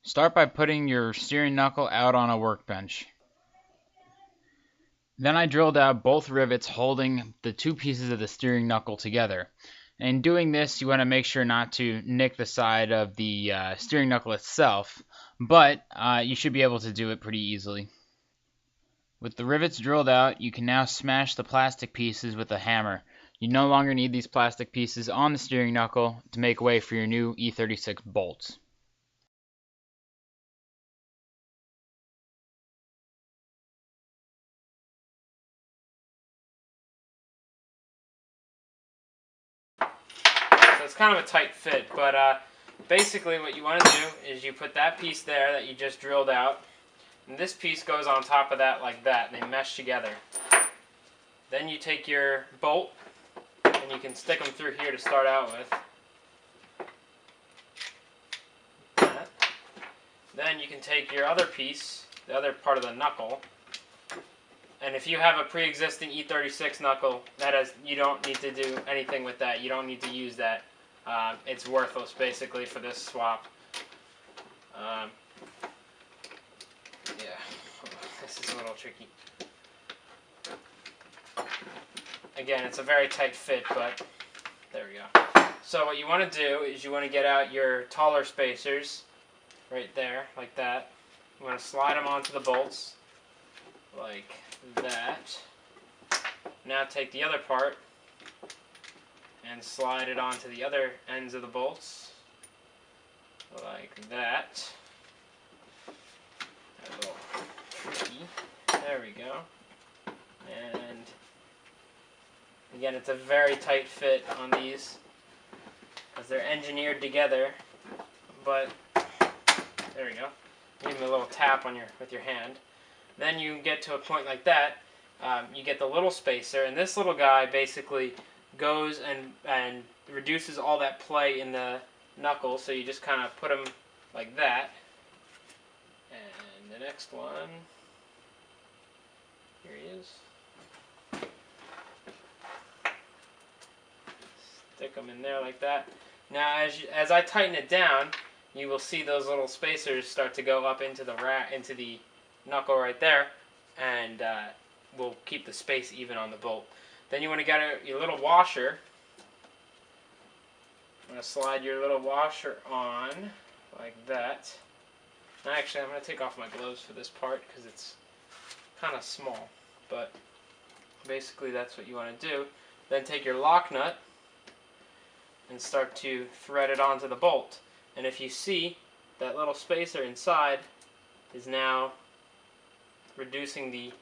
Start by putting your steering knuckle out on a workbench. Then I drilled out both rivets holding the two pieces of the steering knuckle together. In doing this, you want to make sure not to nick the side of the steering knuckle itself, but you should be able to do it pretty easily. With the rivets drilled out, you can now smash the plastic pieces with a hammer. You no longer need these plastic pieces on the steering knuckle to make way for your new E36 bolts. So it's kind of a tight fit, but basically what you want to do is you put that piece there that you just drilled out, and this piece goes on top of that like that, and they mesh together. Then you take your bolt, and you can stick them through here to start out with. Then you can take your other piece, the other part of the knuckle, and if you have a pre-existing E36 knuckle, you don't need to do anything with that. You don't need to use that. It's worthless basically for this swap. Yeah, this is a little tricky. Again, it's a very tight fit, but there we go. So what you want to do is you want to get out your taller spacers right there, like that. You want to slide them onto the bolts, like that. Now take the other part and slide it onto the other ends of the bolts, like that. A little tricky. There we go. And again, it's a very tight fit on these, because they're engineered together, but there we go. Give them a little tap on with your hand. Then you get to a point like that, you get the little spacer, and this little guy basically goes and reduces all that play in the knuckle, so you just kind of put them like that. And the next one, here he is. Stick them in there like that. Now as I tighten it down, you will see those little spacers start to go up into the knuckle right there, and will keep the space even on the bolt. Then you want to get your little washer. I'm going to slide your little washer on like that. Now actually I'm going to take off my gloves for this part because it's kind of small, but basically that's what you want to do. Then take your lock nut and start to thread it onto the bolt. And if you see, that little spacer inside is now reducing the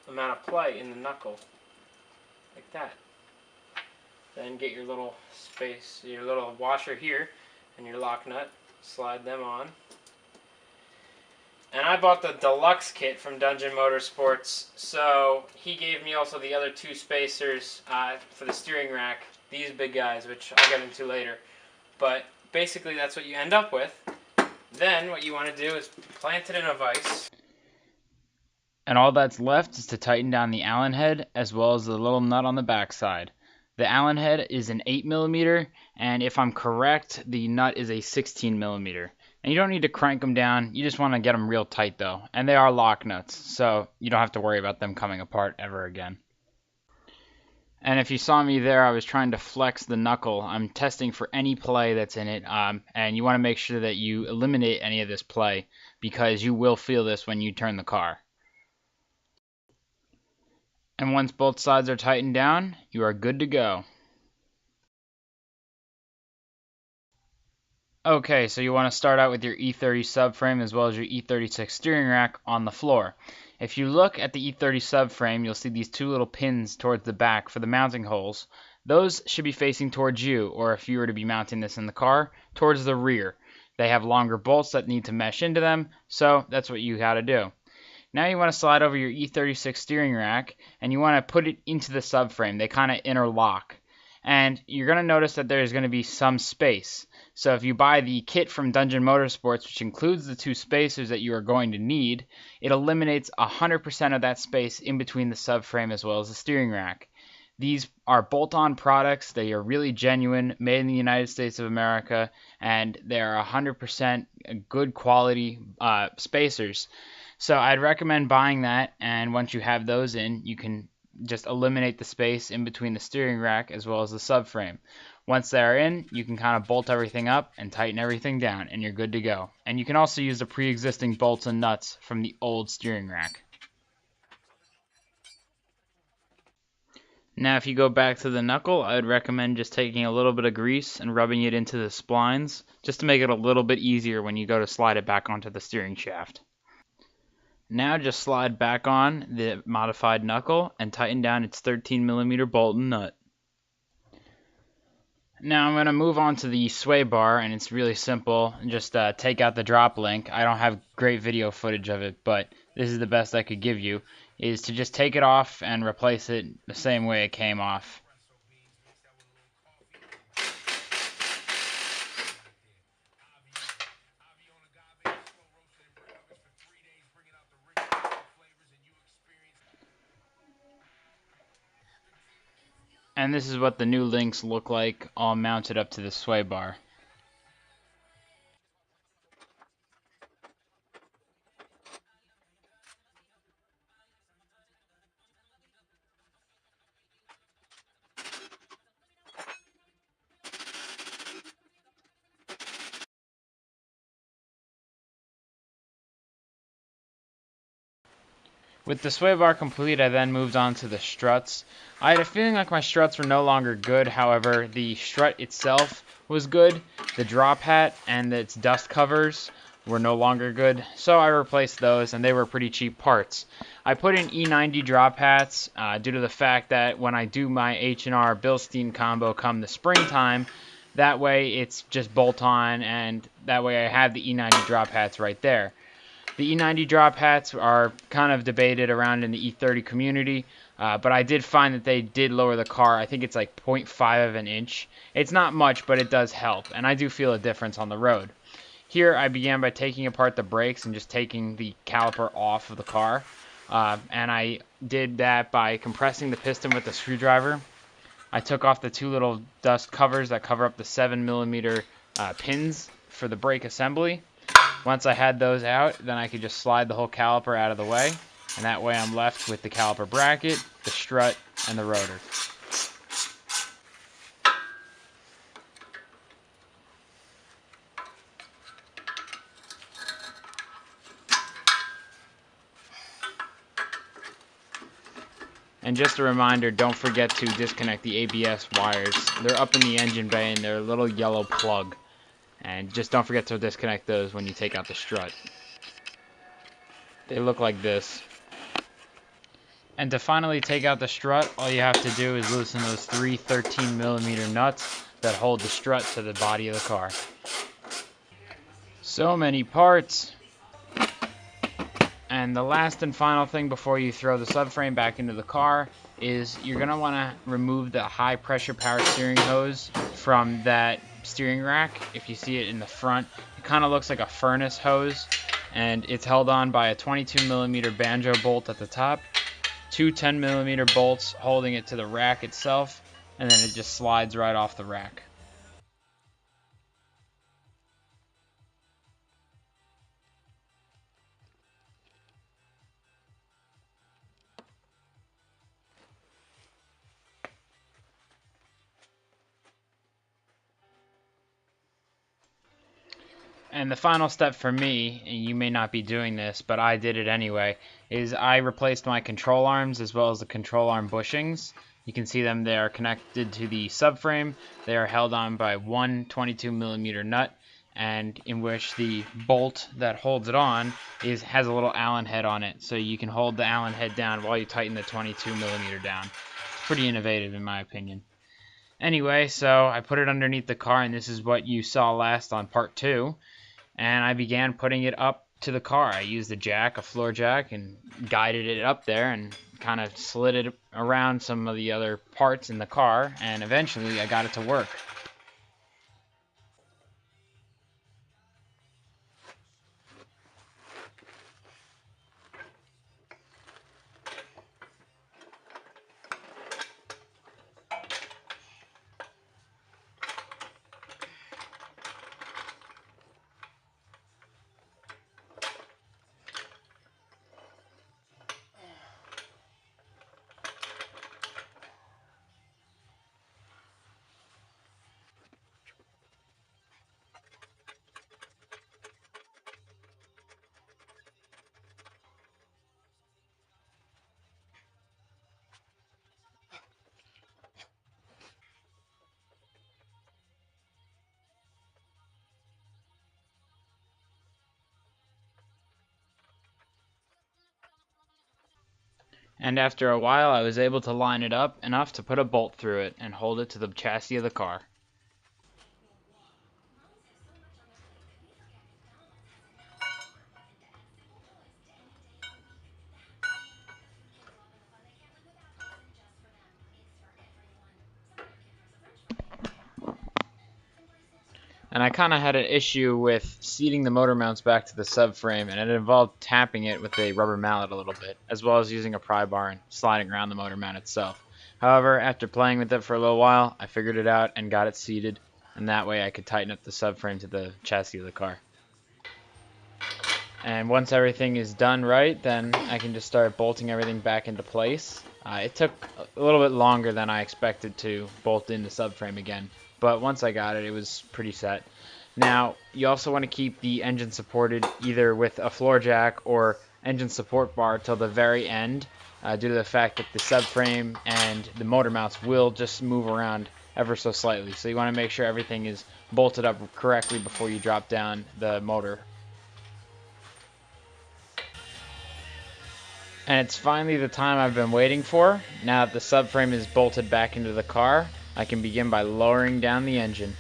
amount of play in the knuckle, like that. Then get your little washer here and your lock nut, slide them on. And I bought the deluxe kit from Dungeon Motorsports, so he gave me also the other two spacers for the steering rack, these big guys, which I'll get into later. But basically that's what you end up with. Then what you want to do is plant it in a vise. And all that's left is to tighten down the Allen head as well as the little nut on the backside. The Allen head is an 8mm, and if I'm correct, the nut is a 16mm. And you don't need to crank them down, you just want to get them real tight though. And they are lock nuts, so you don't have to worry about them coming apart ever again. And if you saw me there, I was trying to flex the knuckle. I'm testing for any play that's in it, and you want to make sure that you eliminate any of this play, because you will feel this when you turn the car. And once both sides are tightened down, you are good to go. Okay, so you want to start out with your E30 subframe as well as your E36 steering rack on the floor. If you look at the E30 subframe, you'll see these two little pins towards the back for the mounting holes. Those should be facing towards you, or if you were to be mounting this in the car, towards the rear. They have longer bolts that need to mesh into them, so that's what you got to do. Now you want to slide over your E36 steering rack, and you want to put it into the subframe. They kind of interlock. And you're going to notice that there's going to be some space. So if you buy the kit from Dungeon Motorsports, which includes the two spacers that you are going to need, it eliminates 100% of that space in between the subframe as well as the steering rack. These are bolt-on products. They are really genuine, made in the United States of America, and they're 100% good quality spacers. So I'd recommend buying that, and once you have those in, you can just eliminate the space in between the steering rack as well as the subframe. Once they're in, you can kind of bolt everything up and tighten everything down, and you're good to go. And you can also use the pre-existing bolts and nuts from the old steering rack. Now if you go back to the knuckle, I would recommend just taking a little bit of grease and rubbing it into the splines, just to make it a little bit easier when you go to slide it back onto the steering shaft. Now just slide back on the modified knuckle and tighten down its 13mm bolt and nut. Now I'm going to move on to the sway bar, and it's really simple. Just take out the drop link. I don't have great video footage of it, but this is the best I could give you, is to just take it off and replace it the same way it came off. And this is what the new links look like, all mounted up to the sway bar. With the sway bar complete, I then moved on to the struts. I had a feeling like my struts were no longer good, however, the strut itself was good. The drop hat and its dust covers were no longer good, so I replaced those, and they were pretty cheap parts. I put in E90 drop hats due to the fact that when I do my H&R Bilstein combo come the springtime, that way it's just bolt on, and that way I have the E90 drop hats right there. The E90 drop hats are kind of debated around in the E30 community, but I did find that they did lower the car. I think it's like 0.5 of an inch. It's not much, but it does help, and I do feel a difference on the road. Here, I began by taking apart the brakes and just taking the caliper off of the car, and I did that by compressing the piston with a screwdriver. I took off the two little dust covers that cover up the 7mm pins for the brake assembly. Once I had those out, then I could just slide the whole caliper out of the way, and that way I'm left with the caliper bracket, the strut, and the rotor. And just a reminder, don't forget to disconnect the ABS wires. They're up in the engine bay and they're a little yellow plug. And just don't forget to disconnect those when you take out the strut. They look like this. And to finally take out the strut, all you have to do is loosen those three 13mm nuts that hold the strut to the body of the car. So many parts. And the last and final thing before you throw the subframe back into the car is you're going to want to remove the high pressure power steering hose from that steering rack. If you see it in the front, it kind of looks like a furnace hose, and it's held on by a 22mm banjo bolt at the top, two 10mm bolts holding it to the rack itself, and then it just slides right off the rack. And the final step for me, and you may not be doing this, but I did it anyway, is I replaced my control arms as well as the control arm bushings. You can see them, they are connected to the subframe. They are held on by one 22mm nut, and in which the bolt that holds it on has a little Allen head on it, so you can hold the Allen head down while you tighten the 22mm down. It's pretty innovative in my opinion. Anyway, so I put it underneath the car, and this is what you saw last on part 2. And I began putting it up to the car. I used a floor jack, and guided it up there and kind of slid it around some of the other parts in the car, and eventually I got it to work. And after a while I was able to line it up enough to put a bolt through it and hold it to the chassis of the car. And I kind of had an issue with seating the motor mounts back to the subframe, and it involved tapping it with a rubber mallet a little bit, as well as using a pry bar and sliding around the motor mount itself. However, after playing with it for a little while, I figured it out and got it seated, and that way I could tighten up the subframe to the chassis of the car. And once everything is done right, then I can just start bolting everything back into place. It took a little bit longer than I expected to bolt in the subframe again, but once I got it, it was pretty set. Now, you also want to keep the engine supported either with a floor jack or engine support bar till the very end, due to the fact that the subframe and the motor mounts will just move around ever so slightly. So you want to make sure everything is bolted up correctly before you drop down the motor. And it's finally the time I've been waiting for. Now that the subframe is bolted back into the car, I can begin by lowering down the engine.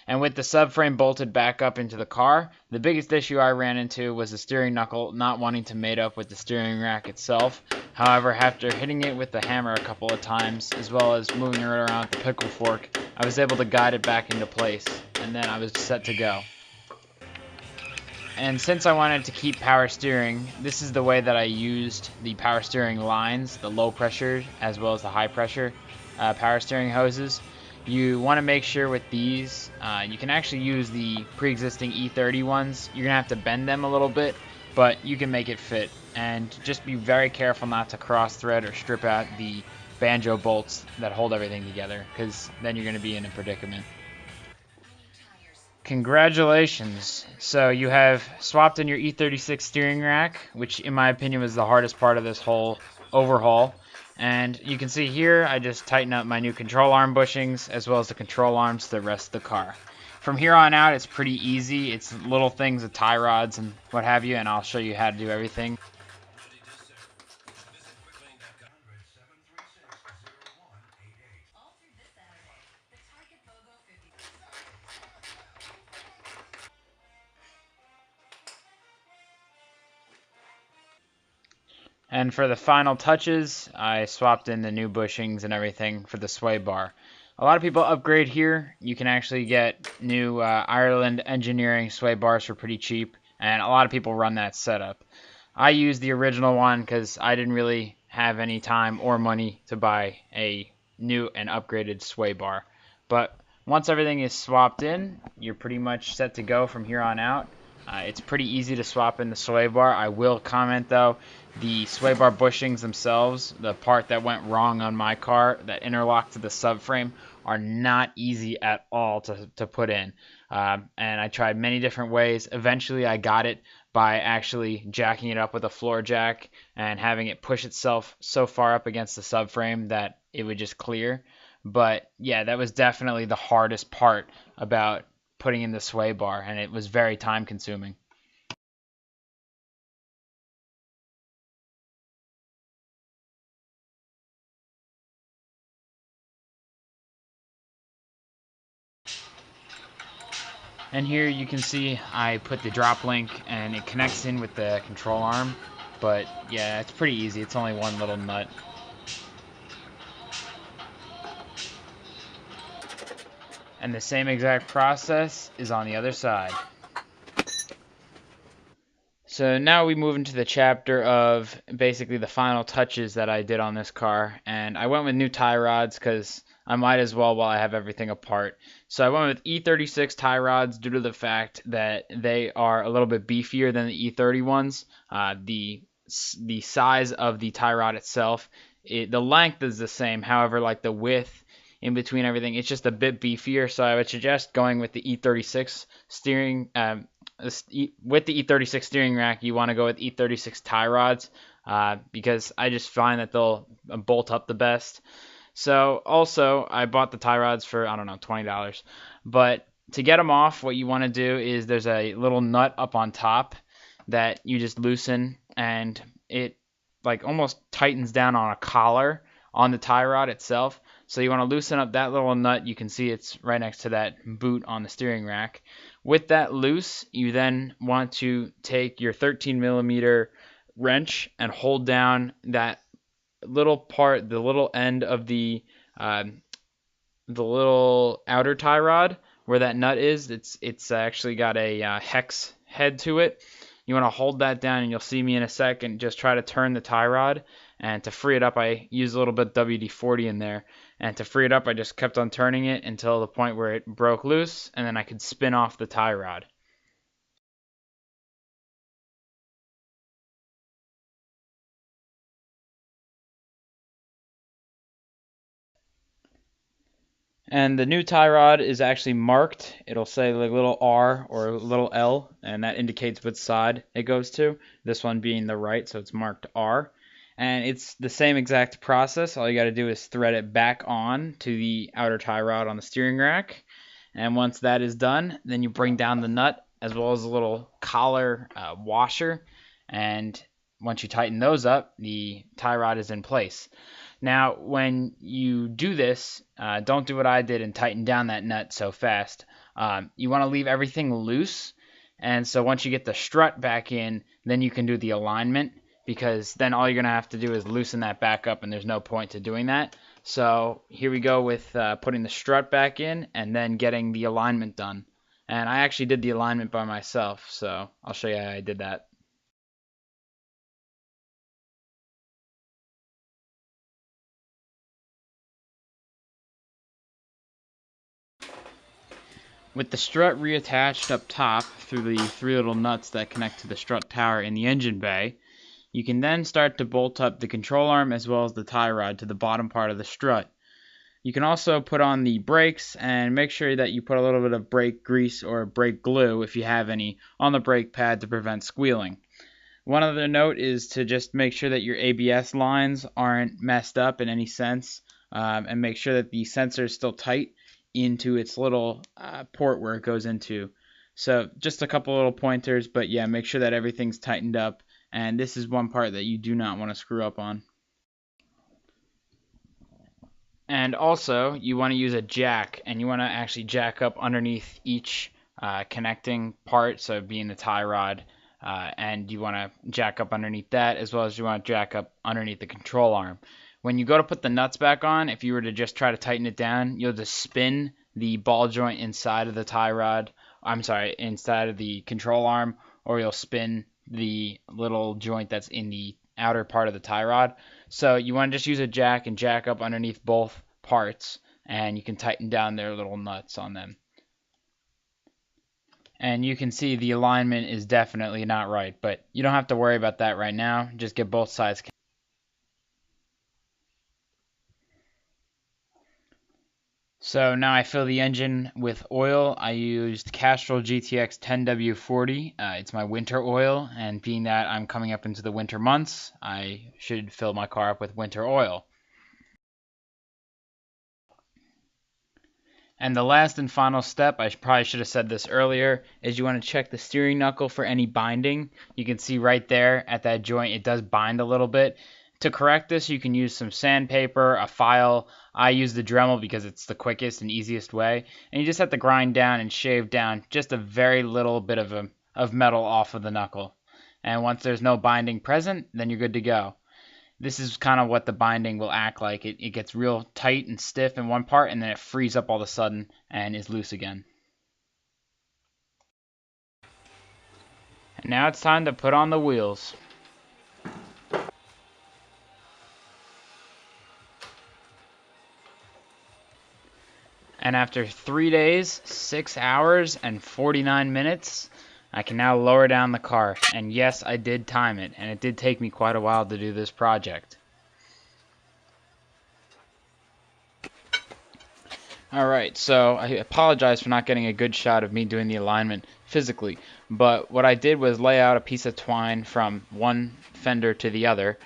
And with the subframe bolted back up into the car, the biggest issue I ran into was the steering knuckle not wanting to mate up with the steering rack itself. However, after hitting it with the hammer a couple of times, as well as moving it around with the pickle fork, I was able to guide it back into place, and then I was set to go. And since I wanted to keep power steering, this is the way that I used the power steering lines, the low pressure as well as the high pressure power steering hoses. You want to make sure with these, you can actually use the pre-existing E30 ones. You're going to have to bend them a little bit, but you can make it fit. And just be very careful not to cross thread or strip out the banjo bolts that hold everything together, because then you're going to be in a predicament. Congratulations. So you have swapped in your E36 steering rack, which in my opinion was the hardest part of this whole overhaul. And you can see here I just tighten up my new control arm bushings as well as the control arms to the rest of the car. From here on out it's pretty easy. It's little things with tie rods and what have you, and I'll show you how to do everything. And for the final touches, I swapped in the new bushings and everything for the sway bar. A lot of people upgrade here. You can actually get new Ireland engineering sway bars for pretty cheap, and a lot of people run that setup. I used the original one because I didn't really have any time or money to buy a new and upgraded sway bar. But once everything is swapped in, you're pretty much set to go from here on out. It's pretty easy to swap in the sway bar. I will comment though, the sway bar bushings themselves, the part that went wrong on my car, that interlock to the subframe, are not easy at all to put in. And I tried many different ways. Eventually I got it by actually jacking it up with a floor jack and having it push itself so far up against the subframe that it would just clear. But yeah, that was definitely the hardest part about putting in the sway bar, and it was very time consuming. And here you can see I put the drop link and it connects in with the control arm, but yeah, it's pretty easy. It's only one little nut. And the same exact process is on the other side. So now we move into the chapter of basically the final touches that I did on this car, and I went with new tie rods because I might as well while I have everything apart. So I went with E36 tie rods due to the fact that they are a little bit beefier than the E30 ones. The size of the tie rod itself, the length is the same, however, like the width in between everything, it's just a bit beefier. So I would suggest going with the E36 steering. With the E36 steering rack, you want to go with E36 tie rods because I just find that they'll bolt up the best. So also, I bought the tie rods for, I don't know, $20. But to get them off, what you want to do is there's a little nut up on top that you just loosen, and it like almost tightens down on a collar on the tie rod itself. So you want to loosen up that little nut. You can see it's right next to that boot on the steering rack. With that loose, you then want to take your 13 millimeter wrench and hold down that little part, the little end of the little outer tie rod where that nut is. It's actually got a hex head to it. You want to hold that down, and you'll see me in a second. Just try to turn the tie rod, and to free it up, I use a little bit WD-40 in there. And to free it up, I just kept on turning it until the point where it broke loose, and then I could spin off the tie rod. And the new tie rod is actually marked. It'll say like a little R or a little L, and that indicates which side it goes to. This one being the right, so it's marked R. And it's the same exact process. All you got to do is thread it back on to the outer tie rod on the steering rack. And once that is done, then you bring down the nut as well as a little collar washer. And once you tighten those up, the tie rod is in place. Now, when you do this, don't do what I did and tighten down that nut so fast. You want to leave everything loose, and so once you get the strut back in, then you can do the alignment, because then all you're going to have to do is loosen that back up, and there's no point to doing that. So here we go with putting the strut back in and then getting the alignment done. And I actually did the alignment by myself, so I'll show you how I did that. With the strut reattached up top through the three little nuts that connect to the strut tower in the engine bay, you can then start to bolt up the control arm as well as the tie rod to the bottom part of the strut. You can also put on the brakes, and make sure that you put a little bit of brake grease or brake glue, if you have any, on the brake pad to prevent squealing. One other note is to just make sure that your ABS lines aren't messed up in any sense, and make sure that the sensor is still tight into its little port where it goes into. So just a couple little pointers, but yeah, make sure that everything's tightened up, and this is one part that you do not want to screw up on. And also, you want to use a jack, and you want to actually jack up underneath each connecting part, so being the tie rod, and you want to jack up underneath that, as well as you want to jack up underneath the control arm. When you go to put the nuts back on, if you were to just try to tighten it down, you'll just spin the ball joint inside of the tie rod, inside of the control arm, or you'll spin the little joint that's in the outer part of the tie rod. So you want to just use a jack and jack up underneath both parts, and you can tighten down their little nuts on them. And you can see the alignment is definitely not right, but you don't have to worry about that right now. Just get both sides. So now I fill the engine with oil. I used Castrol GTX 10W40. It's my winter oil, and being that I'm coming up into the winter months, I should fill my car up with winter oil. And the last and final step, I probably should have said this earlier, is you want to check the steering knuckle for any binding. You can see right there at that joint it does bind a little bit. To correct this, you can use some sandpaper, a file. I use the Dremel because it's the quickest and easiest way. And you just have to grind down and shave down just a very little bit of metal off of the knuckle. And once there's no binding present, then you're good to go. This is kind of what the binding will act like. It gets real tight and stiff in one part, and then it frees up all of a sudden and is loose again. And now it's time to put on the wheels. And after 3 days, 6 hours, and 49 minutes, I can now lower down the car. And yes, I did time it, and it did take me quite a while to do this project. Alright, so I apologize for not getting a good shot of me doing the alignment physically, but what I did was lay out a piece of twine from one fender to the other,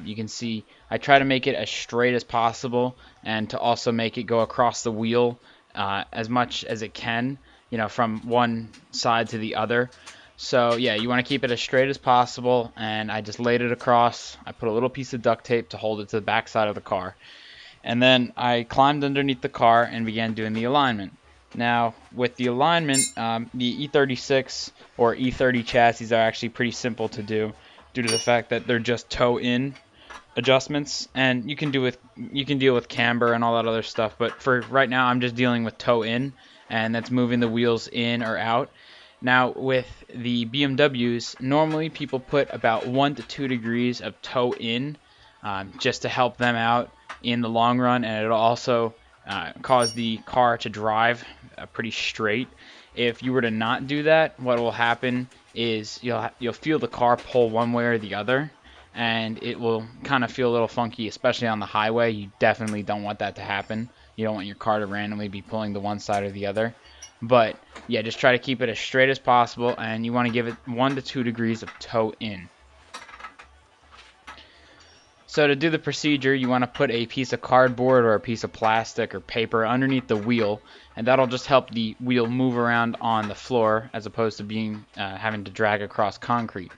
You can see I try to make it as straight as possible, and to also make it go across the wheel as much as it can, from one side to the other. So yeah, you want to keep it as straight as possible, and I just laid it across. I put a little piece of duct tape to hold it to the back side of the car. And then I climbed underneath the car and began doing the alignment. Now, with the alignment, the E36 or E30 chassis are actually pretty simple to do due to the fact that they're just toe-in adjustments, and you can deal with camber and all that other stuff. But for right now, I'm just dealing with toe-in, and that's moving the wheels in or out. Now, with the BMWs, normally people put about 1 to 2 degrees of toe in just to help them out in the long run, and it'll also cause the car to drive pretty straight. If you were to not do that, what will happen is you'll feel the car pull one way or the other, and it will kind of feel a little funky, especially on the highway. You definitely don't want that to happen. You don't want your car to randomly be pulling to one side or the other. But yeah, just try to keep it as straight as possible, and you want to give it 1 to 2 degrees of toe in. So to do the procedure, you want to put a piece of cardboard or a piece of plastic or paper underneath the wheel, and that'll just help the wheel move around on the floor as opposed to being having to drag across concrete.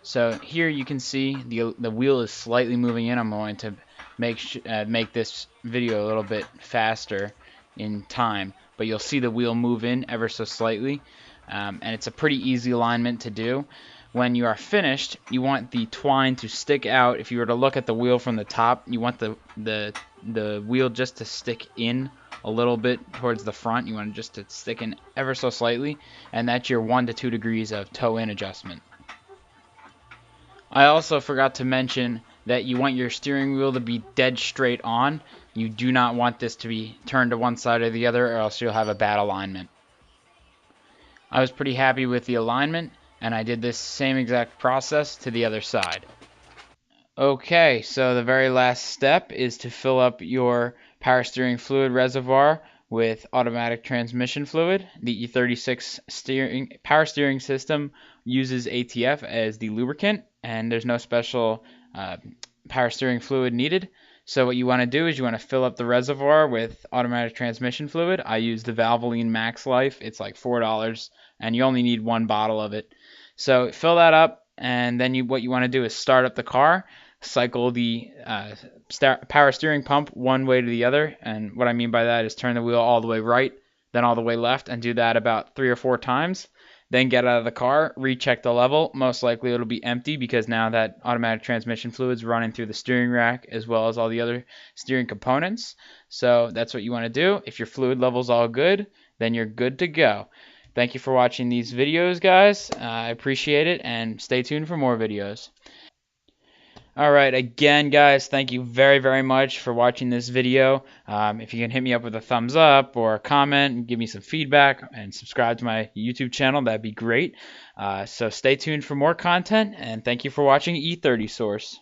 So here you can see the wheel is slightly moving in. I'm going to make this video a little bit faster in time, but you'll see the wheel move in ever so slightly, and it's a pretty easy alignment to do. When you are finished, you want the twine to stick out. If you were to look at the wheel from the top, you want the wheel just to stick in a little bit towards the front. You want it just to stick in ever so slightly, and that's your 1 to 2 degrees of toe-in adjustment. I also forgot to mention that you want your steering wheel to be dead straight on. You do not want this to be turned to one side or the other, or else you'll have a bad alignment. I was pretty happy with the alignment, and I did this same exact process to the other side. Okay, so the very last step is to fill up your power steering fluid reservoir with automatic transmission fluid. The E36 power steering system uses ATF as the lubricant, and there's no special power steering fluid needed. So what you want to do is you want to fill up the reservoir with automatic transmission fluid. I use the Valvoline Max Life. It's like $4, and you only need 1 bottle of it. So fill that up, and then what you want to do is start up the car, cycle the power steering pump one way to the other. And what I mean by that is turn the wheel all the way right, then all the way left, and do that about 3 or 4 times. Then get out of the car, recheck the level. Most likely it'll be empty because now that automatic transmission fluid's running through the steering rack as well as all the other steering components. So that's what you want to do. If your fluid level's all good, then you're good to go. Thank you for watching these videos, guys. I appreciate it, and stay tuned for more videos. Alright, again, guys, thank you very, very much for watching this video. If you can hit me up with a thumbs up or a comment and give me some feedback and subscribe to my YouTube channel, that'd be great. So stay tuned for more content, and thank you for watching E30 Source.